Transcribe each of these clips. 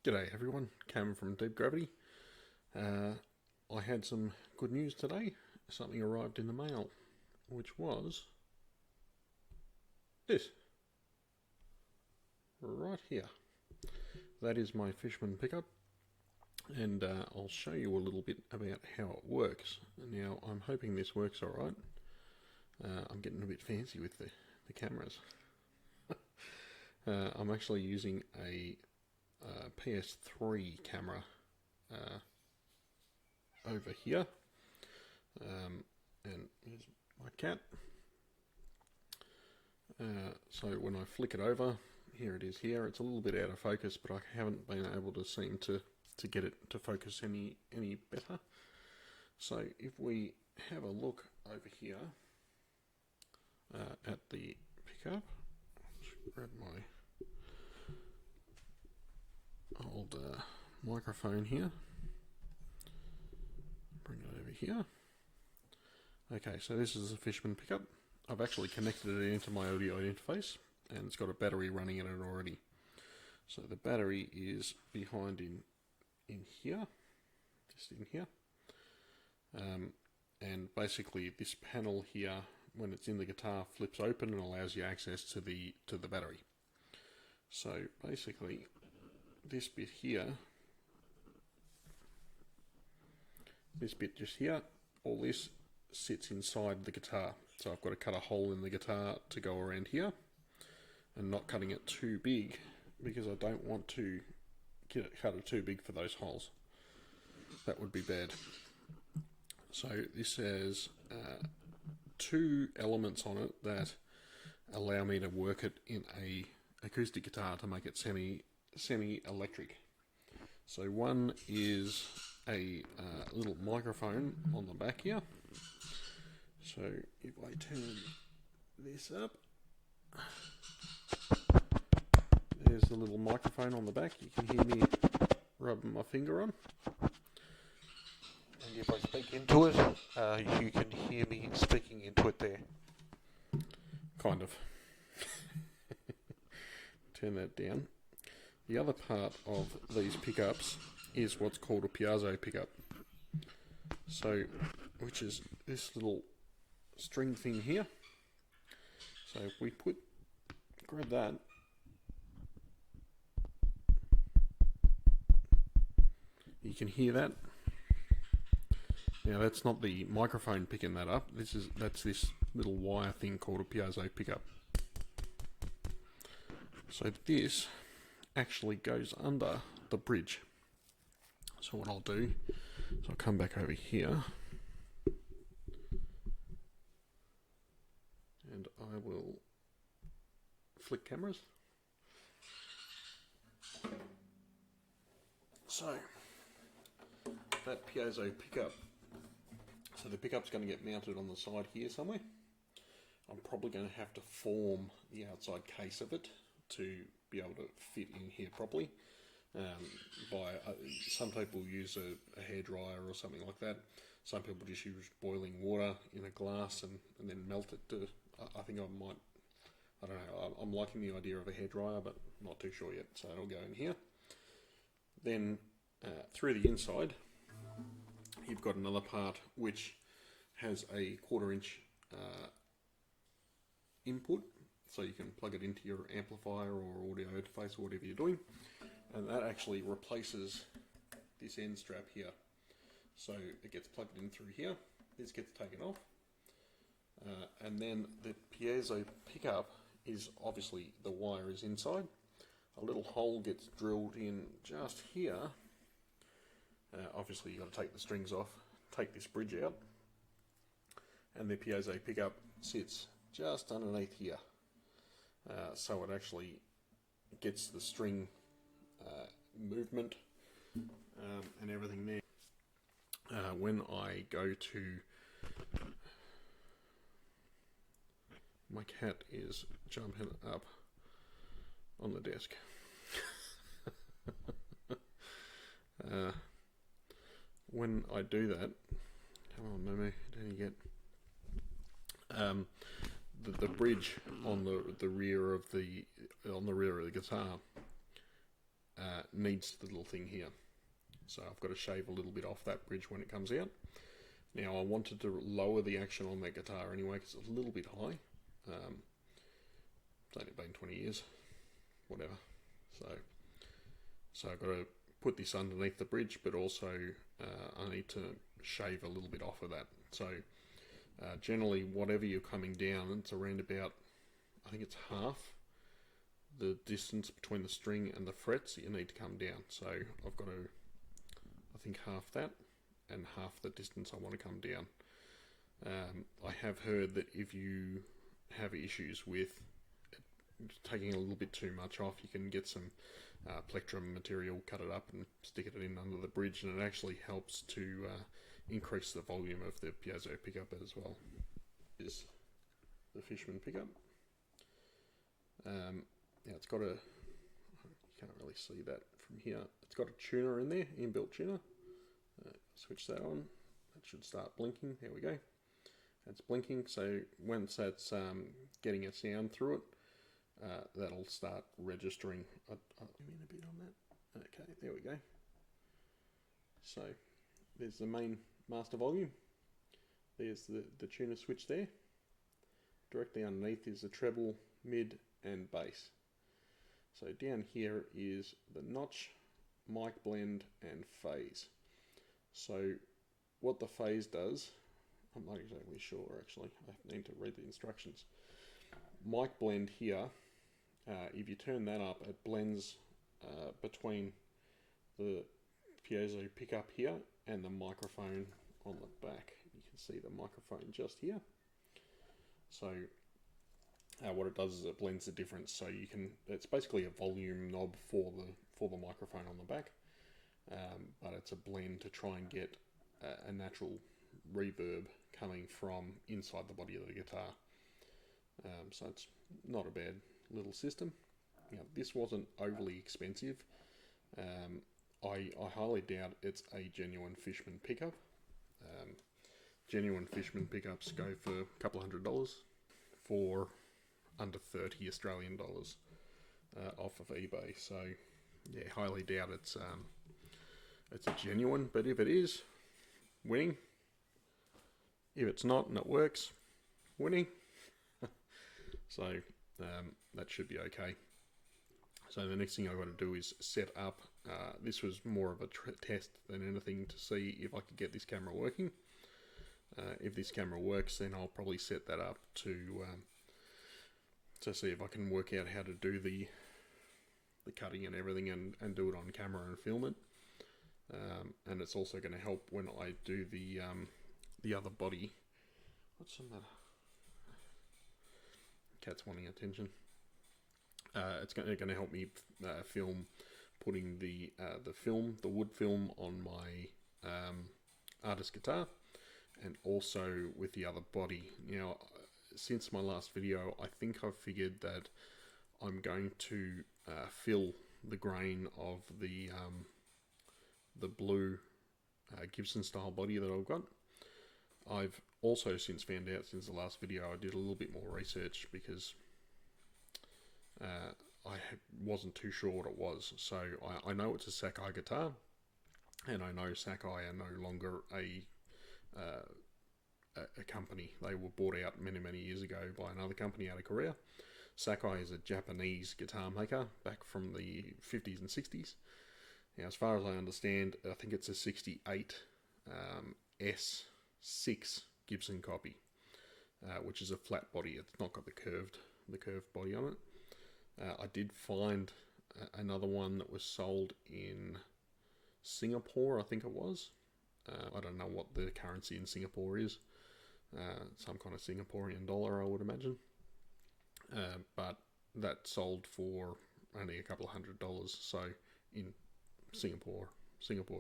G'day everyone, Cam from Deep Gravity. I had some good news today. Something arrived in the mail, which was this, right here. That is my Fishman pickup, and I'll show you a little bit about how it works. Now, I'm hoping this works alright. I'm getting a bit fancy with the cameras. I'm actually using a PS3 camera over here, and here's my cat. So when I flick it over, here it is here. It's a little bit out of focus, but I haven't been able to seem to get it to focus any better. So if we have a look over here at the pickup, let's grab my old microphone here, bring it over here. Okay, so this is a Fishman pickup. I've actually connected it into my audio interface, and it's got a battery running in it already. So the battery is behind in here, just in here, and basically this panel here, when it's in the guitar, flips open and allows you access to the battery. So basically, this bit here, this bit just here, all this sits inside the guitar. So I've got to cut a hole in the guitar to go around here, and not cutting it too big because I don't want to cut it too big for those holes. That would be bad. So this has two elements on it that allow me to work it in a acoustic guitar to make it semi-electric. So one is a little microphone on the back here. So if I turn this up, there's the little microphone on the back. You can hear me rubbing my finger on. And if I speak into it, you can hear me speaking into it there. Kind of. Turn that down. The other part of these pickups is what's called a piezo pickup. So, which is this little string thing here. So if we grab that, you can hear that. Now that's not the microphone picking that up. That's this little wire thing called a piezo pickup. So this actually goes under the bridge. So what I'll do is I'll come back over here, and I will flick cameras. So that piezo pickup, so the pickup's going to get mounted on the side here somewhere. I'm probably going to have to form the outside case of it to be able to fit in here properly. Some people use a hairdryer or something like that. Some people just use boiling water in a glass and then melt it to, I think I don't know, I'm liking the idea of a hairdryer, but not too sure yet, so it'll go in here. Then through the inside, you've got another part which has a 1/4 inch input, so you can plug it into your amplifier or audio interface or whatever you're doing, and that actually replaces this end strap here. So it gets plugged in through here, this gets taken off, and then the piezo pickup is obviously, the wire is inside. A little hole gets drilled in just here. Obviously you've got to take the strings off, take this bridge out, and the piezo pickup sits just underneath here. So it actually gets the string movement and everything there. When I go to, my cat is jumping up on the desk. When I do that, come on, Momo, don't you get the bridge on the rear of the guitar needs the little thing here. So I've got to shave a little bit off that bridge when it comes out. Now I wanted to lower the action on that guitar anyway because it's a little bit high. It's only been 20 years, whatever. So I've got to put this underneath the bridge, but also I need to shave a little bit off of that. So generally, whatever you're coming down, it's around about, I think it's half the distance between the string and the frets that you need to come down. So I've got to, I think, half that and half the distance I want to come down. I have heard that if you have issues with taking a little bit too much off, you can get some plectrum material, cut it up and stick it in under the bridge, and it actually helps to increase the volume of the piezo pickup as well. Is the Fishman pickup. Yeah, it's got a, you can't really see that from here, it's got a tuner in there, inbuilt tuner. Switch that on, that should start blinking, there we go. It's blinking, so once that's getting a sound through it, that'll start registering. I'll zoom in a bit on that. Okay, there we go. So there's the main master volume. There's the tuner switch there. Directly underneath is the treble, mid and bass. So down here is the notch, mic blend and phase. So what the phase does, I'm not exactly sure actually, I need to read the instructions. Mic blend here, if you turn that up, it blends between the piezo pickup here and the microphone on the back. You can see the microphone just here. So what it does is it blends the difference. So you can, it's basically a volume knob for the microphone on the back, but it's a blend to try and get a natural reverb coming from inside the body of the guitar. So it's not a bad little system. Now, this wasn't overly expensive. I highly doubt it's a genuine Fishman pickup. Genuine Fishman pickups go for a couple $100 for under 30 Australian dollars off of eBay. So yeah, highly doubt it's a genuine, but if it is, winning. If it's not and it works, winning. So that should be okay. So the next thing I've got to do is set up, this was more of a test than anything to see if I could get this camera working. If this camera works, then I'll probably set that up to see if I can work out how to do the cutting and everything and do it on camera and film it. And it's also going to help when I do the other body. What's the matter? Cat's wanting attention. It's going to help me film, putting the wood film on my artist guitar, and also with the other body. Now, since my last video, I think I've figured that I'm going to fill the grain of the blue Gibson style body that I've got. I've also since found out, since the last video, I did a little bit more research because I wasn't too sure what it was. So I know it's a Sakai guitar, and I know Sakai are no longer a company. They were bought out many years ago by another company out of Korea. Sakai is a Japanese guitar maker back from the 50s and 60s. Now, as far as I understand, I think it's a 68 S6 Gibson copy, which is a flat body. It's not got the curved body on it. I did find another one that was sold in Singapore, I think it was. I don't know what the currency in Singapore is. Some kind of Singaporean dollar, I would imagine. But that sold for only a couple $100. So in Singapore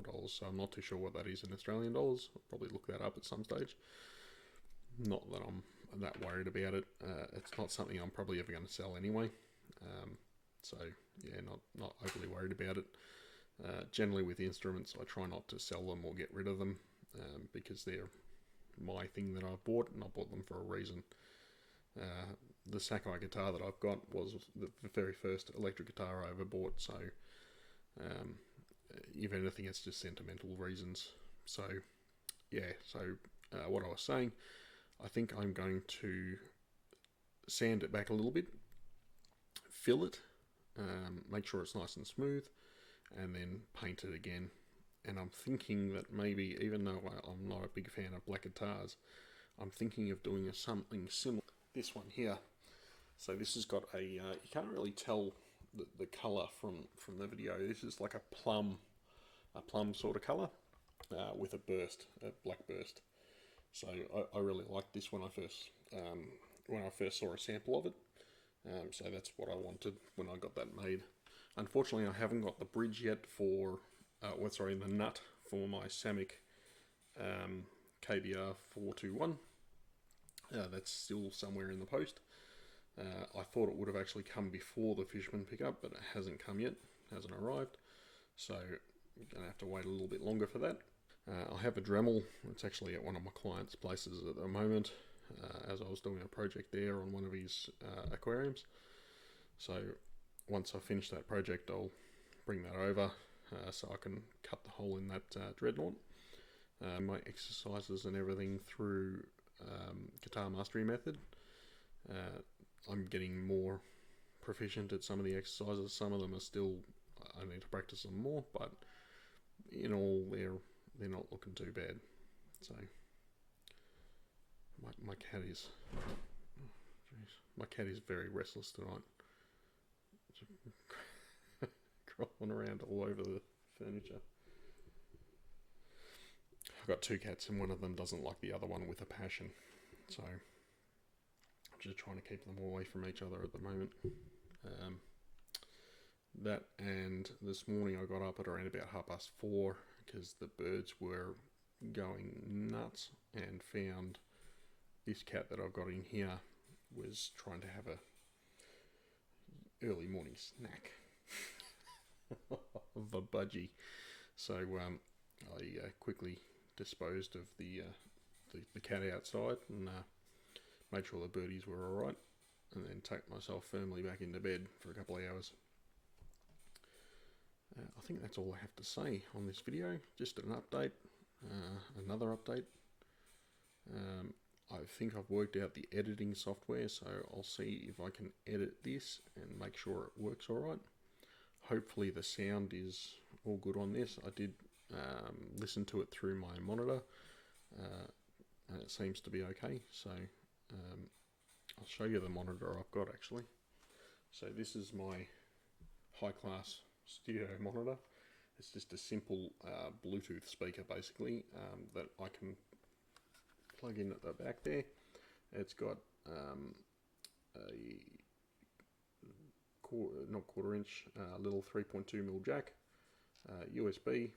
dollars. So I'm not too sure what that is in Australian dollars. I'll probably look that up at some stage. Not that I'm that worried about it. It's not something I'm probably ever going to sell anyway. So yeah, not overly worried about it. Generally with instruments, I try not to sell them or get rid of them because they're my thing that I bought, and I bought them for a reason. The Sakai guitar that I've got was the very first electric guitar I ever bought, so If anything, it's just sentimental reasons. So, yeah, so what I was saying, I think I'm going to sand it back a little bit, fill it, make sure it's nice and smooth, and then paint it again. And I'm thinking that maybe, even though I'm not a big fan of black guitars, I'm thinking of doing something similar. This one here. So this has got a, you can't really tell the colour from the video. This is like a plum sort of colour with a black burst. So I really liked this when I first saw a sample of it. So that's what I wanted when I got that made. Unfortunately, I haven't got the bridge yet for, the nut for my Samick KBR 421. That's still somewhere in the post. I thought it would have actually come before the Fishman pickup, but it hasn't come yet, hasn't arrived. So I'm going to have to wait a little bit longer for that. I have a Dremel. It's actually at one of my clients' places at the moment, as I was doing a project there on one of his aquariums. So once I finish that project, I'll bring that over so I can cut the hole in that dreadnought. My exercises and everything through Guitar Mastery Method. I'm getting more proficient at some of the exercises. Some of them are still, I need to practice them more, but in all, they're not looking too bad. So my cat is, my cat is very restless tonight. Crawling around all over the furniture. I've got two cats and one of them doesn't like the other one with a passion. So I'm just trying to keep them away from each other at the moment. That, and this morning I got up at around about 4:30 because the birds were going nuts, and found this cat that I've got in here was trying to have a early morning snack of a budgie. So I quickly disposed of the cat outside and made sure the birdies were alright, and then tucked myself firmly back into bed for a couple of hours. I think that's all I have to say on this video. Just an update, another update. I think I've worked out the editing software, so I'll see if I can edit this and make sure it works alright. Hopefully the sound is all good on this. I did listen to it through my monitor, and it seems to be okay. So I'll show you the monitor I've got actually. So this is my high-class studio monitor. It's just a simple Bluetooth speaker basically that I can plug in at the back there. It's got not quarter inch, little 3.2mm jack, USB,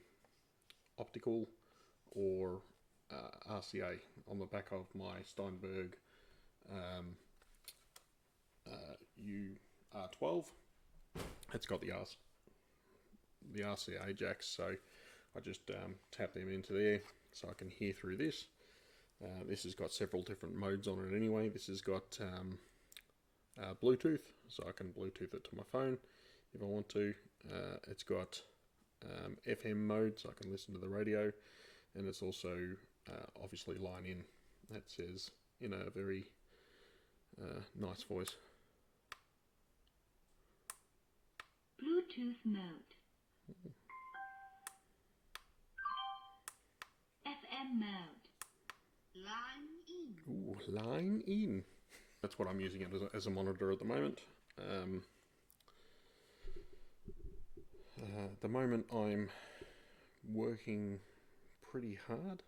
optical, or RCA on the back of my Steinberg UR12. It's got the RCA jacks, so I just tap them into there so I can hear through this. This has got several different modes on it anyway. This has got Bluetooth, so I can Bluetooth it to my phone if I want to. It's got FM mode, so I can listen to the radio, and it's also obviously line in. That says in a very nice voice. Bluetooth mode. FM mode. Line in. Ooh, line in. That's what I'm using it as a monitor at the moment. At the moment I'm working pretty hard.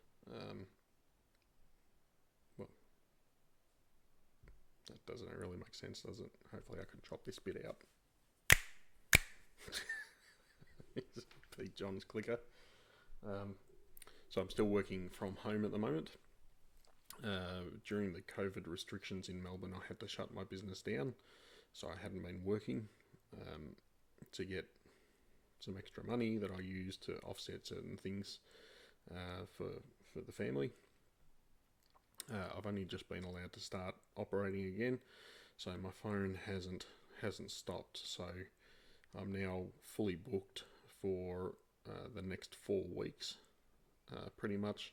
Well, that doesn't really make sense, does it? Hopefully I can chop this bit out. Pete John's clicker. So I'm still working from home at the moment. During the COVID restrictions in Melbourne, I had to shut my business down, so I hadn't been working to get some extra money that I use to offset certain things for the family. I've only just been allowed to start operating again, so my phone hasn't stopped. So I'm now fully booked for the next 4 weeks, pretty much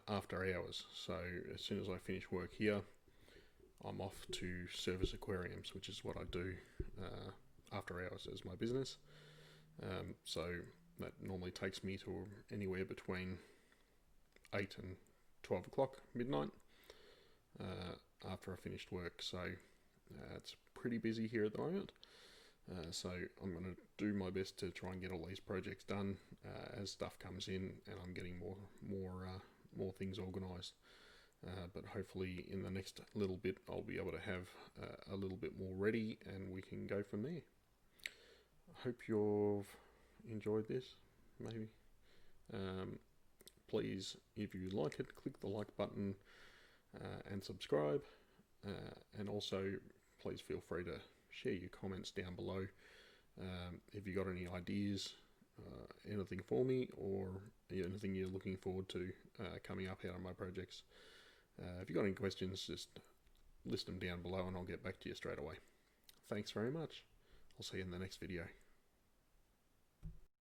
after hours. So as soon as I finish work here, I'm off to service aquariums, which is what I do after hours as my business. So that normally takes me to anywhere between 8 and 12 o'clock midnight after I finished work. So it's pretty busy here at the moment. So I'm going to do my best to try and get all these projects done as stuff comes in, and I'm getting more things organised. But hopefully in the next little bit I'll be able to have a little bit more ready, and we can go from there. I hope you've enjoyed this, maybe. Please, if you like it, click the like button and subscribe, and also please feel free to share your comments down below. If you got any ideas, anything for me, or anything you're looking forward to coming up out of my projects. If you got any questions, just list them down below and I'll get back to you straight away. Thanks very much. I'll see you in the next video.